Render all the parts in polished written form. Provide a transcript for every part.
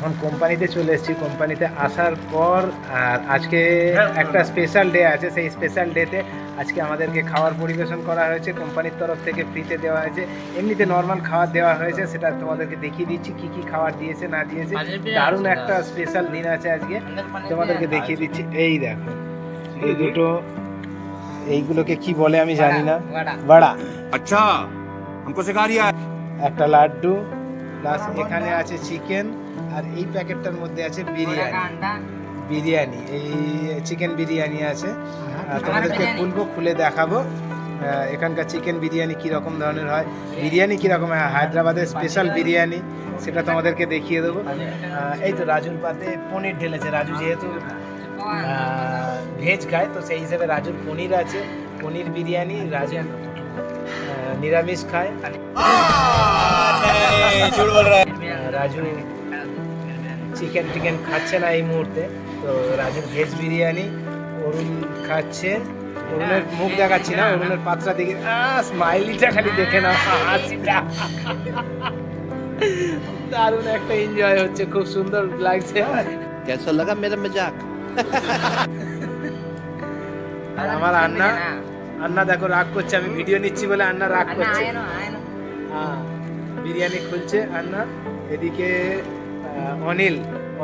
এখন কোম্পানিতে চলে এসেছি। কোম্পানিতে আসার পর আর আজকে একটা স্পেশাল ডে আছে, সেই স্পেশাল ডেতে আজকে আমাদেরকে খাবার পরিবেশন করা হয়েছে, কোম্পানির তরফ থেকে ফ্রিতে দেওয়া হয়েছে। এমনিতে নর্মাল খাবার দেওয়া হয়েছে, সেটা তোমাদেরকে দেখিয়ে দিচ্ছি কী কী খাবার দিয়েছে না দিয়েছে। দারুণ একটা স্পেশাল দিন আছে আজকে, তোমাদেরকে দেখিয়ে দিচ্ছি। এই দেখো এই দুটো, এইগুলোকে কি বলে আমি জানি না, বড়া। अच्छा हमको सिखा रिया है। একটা লাড্ডু, প্লাস এখানে আছে চিকেন, আর এই প্যাকেটটার মধ্যে আছে বিরিয়ানি, এই চিকেন বিরিয়ানি আছে। তোমাদেরকে খুলবো, খুলে দেখাবো এখানকার চিকেন বিরিয়ানি কীরকম ধরনের হয়, বিরিয়ানি কীরকম হয়, হায়দ্রাবাদের স্পেশাল বিরিয়ানি, সেটা তোমাদেরকে দেখিয়ে দেবো। এই তো রাজুর পাতে পনির ঢেলেছে, রাজু যেহেতু ভেজ খায় তো সেই হিসেবে রাজুর পনির আছে, পনির বিরিয়ানি। রাজু নিরামিষ খায়, রাজু চিকেন টিকেন খাচ্ছে না এই মুহূর্তে, তো রাজুর ভেজ বিরিয়ানি। অরুণ খাচ্ছে, অরুণের মুখ দেখাচ্ছি না, অরুণের পাত্রা দিকে স্মাইলিটা খালি দেখে না, হাসিটা দারুণ একটা এনজয় হচ্ছে, খুব সুন্দর লাগছে। कैसा लगा मेरा मजाक? আর আমার আন্না দেখো রাগ করছে, আমি ভিডিও নিচ্ছি বলে আন্না রাগ করছে। হ্যাঁ, বিরিয়ানি খুলছে আন্না। এদিকে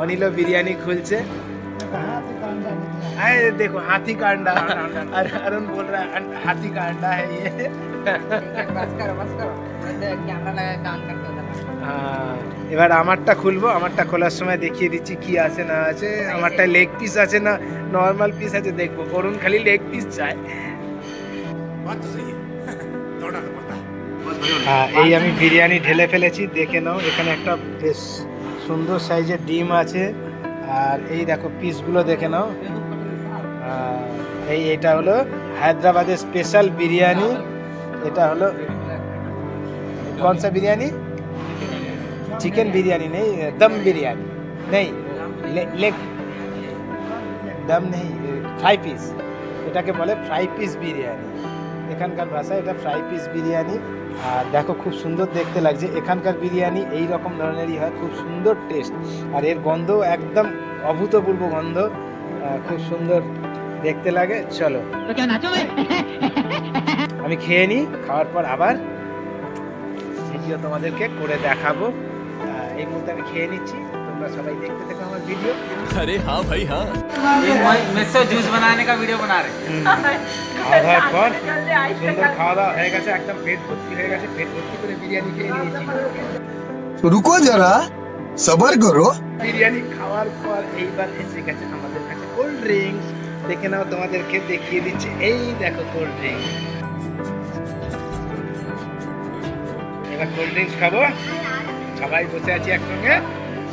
অনিলও বিরিয়ানি খুলছে। देखो हाथी का अंडा, अरुण बोल रहा है हाथी का अंडा है ये। बस करो कैमरा लगा काम करते हो। হ্যাঁ, এবার আমারটা খুলবো। আমারটা খোলার সময় দেখিয়ে দিচ্ছি কি আছে না আছে। আমারটা লেগ পিস আছে না নর্মাল পিস আছে দেখবো। অরুণ খালি লেগ পিস চায়। बात तो सही है। लौटाना पड़ता है। হ্যাঁ, এই আমি বিরিয়ানি ঢেলে ফেলেছি, দেখে নাও। এখানে একটা বেশ সুন্দর সাইজের ডিম আছে, আর এই দেখো পিসগুলো দেখে নাও। এটা হলো হায়দ্রাবাদের স্পেশাল বিরিয়ানি। এটা হলো कौन सा बिरयानी? चिकन बिरयानी नहीं, दम बिरयानी नहीं, लेग दम नहीं, फ्राई পিস, এটাকে বলে ফ্রাই পিস বিরিয়ানি। এখানকার ভাষা এটা ফ্রাই পিস বিরিয়ানি। আর দেখো খুব সুন্দর দেখতে লাগছে। এখানকার বিরিয়ানি এই রকম ধরনেরই হয়, খুব সুন্দর টেস্ট, আর এর গন্ধ একদম অভূতপূর্ব গন্ধ, খুব সুন্দর দেখতে লাগে। চলো আমি খেয়ে নিই, খাওয়ার পর আবার ভিডিও তোমাদেরকে করে দেখাবো। এই মুহূর্তে আমি খেয়ে নিচ্ছি, তোমরা সবাই দেখতে থাকো আমার ভিডিও। अरे हाँ भाई हाँ। मिक्सर जूस बनाने का वीडियो बना रहे। খাওয়া দাওয়ার পর সুন্দর খাওয়া দাওয়া হয়ে গেছে, একদম পেট ভর্তি হয়ে গেছে, পেট ভর্তি করে বিরিয়ানি খেয়ে নিয়েছি। रुको जरा सबर करो। বিরিয়ানি খাওয়ার পর এইবার এসে গেছে আমাদের কাছে কোল্ড ড্রিঙ্কস। দেখে নাও, তোমাদেরকে দেখিয়ে দিচ্ছি। এই দেখো কোল্ড ড্রিঙ্কস। এবার কোল্ড ড্রিঙ্কস খাবো, সবাই বসে আছি একসঙ্গে,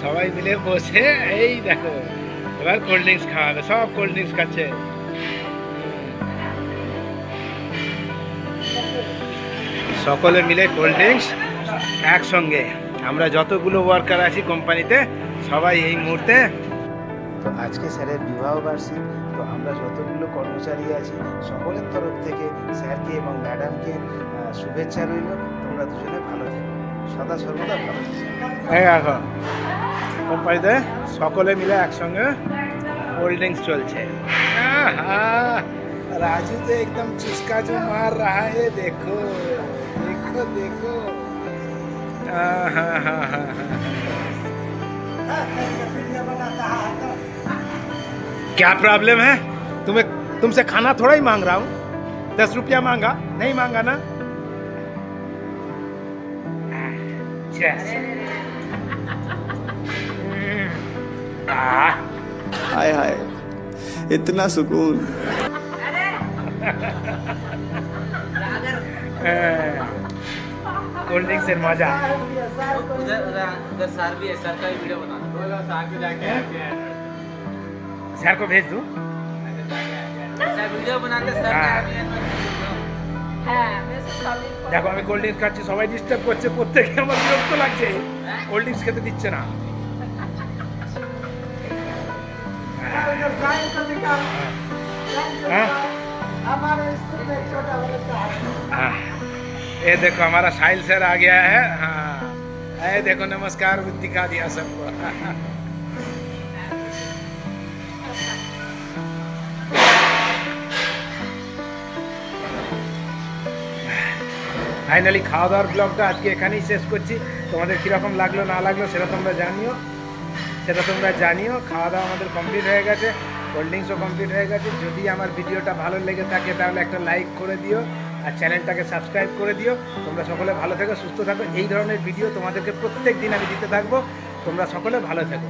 সবাই মিলে বসে এই দেখো এবার কোল্ড ড্রিঙ্কস খাওয়া হবে। সব কোল্ড ড্রিঙ্কস খাচ্ছে, সকলে মিলে কোল্ড ড্রিঙ্কস একসঙ্গে। আমরা যতগুলো ওয়ার্কার আছি কোম্পানিতে সবাই এই মুহূর্তে, তো আজকে স্যারের বিবাহ বার্ষিক, তো আমরা যতগুলো কর্মচারী আছি সকলের তরফ থেকে স্যারকে এবং ম্যাডামকে শুভেচ্ছা রইল। তোমরা দুজনে ভালো থেকো, সদা সর্বদা ভালো থেকো। এখন কোম্পানিতে সকলে মিলে একসঙ্গে कोल्ड ड्रिंक्स चलছে। राजू तो एकदम चुस्का जो मार रहा है, देखो देखो देखो। क्या प्रॉब्लम है तुम्हें? तुमसे खाना थोड़ा ही मांग रहा हूँ, 10 रुपया मांगा, नहीं मांगा ना। हाय हाय इतना सुकून। कोल्ड ड्रिंक से मजा। उधर सर भी है, सर का भी वीडियो बना दो। सर को भेज दूँ? सर वीडियो बनाते सर দেখো আমি কোল্ড ড্রিঙ্কস খাচ্ছি, সবাই ডিস্টার্ব করছে, প্রত্যেকে আমার বিরক্ত লাগছে, কোল্ড ড্রিঙ্কস খেতে দিচ্ছে না। ये देखो हमारा साहिल सर आ गया है। हाँ देखो नमस्कार दिखा दिया सबको। ফাইনালি খাওয়া দাওয়ার ব্লগটা আজকে এখানেই শেষ করছি। তোমাদের কীরকম লাগলো না লাগলো সেটা তোমরা জানিও। খাওয়া দাওয়া আমাদের কমপ্লিট হয়ে গেছে, কোল্ড ড্রিঙ্কসও কমপ্লিট হয়ে গেছে। যদি আমার ভিডিওটা ভালো লেগে থাকে তাহলে একটা লাইক করে দিও আর চ্যানেলটাকে সাবস্ক্রাইব করে দিও। তোমরা সকলে ভালো থেকো, সুস্থ থাকো। এই ধরনের ভিডিও তোমাদেরকে প্রত্যেক দিন আমি দিতে থাকবো। তোমরা সকলে ভালো থেকো।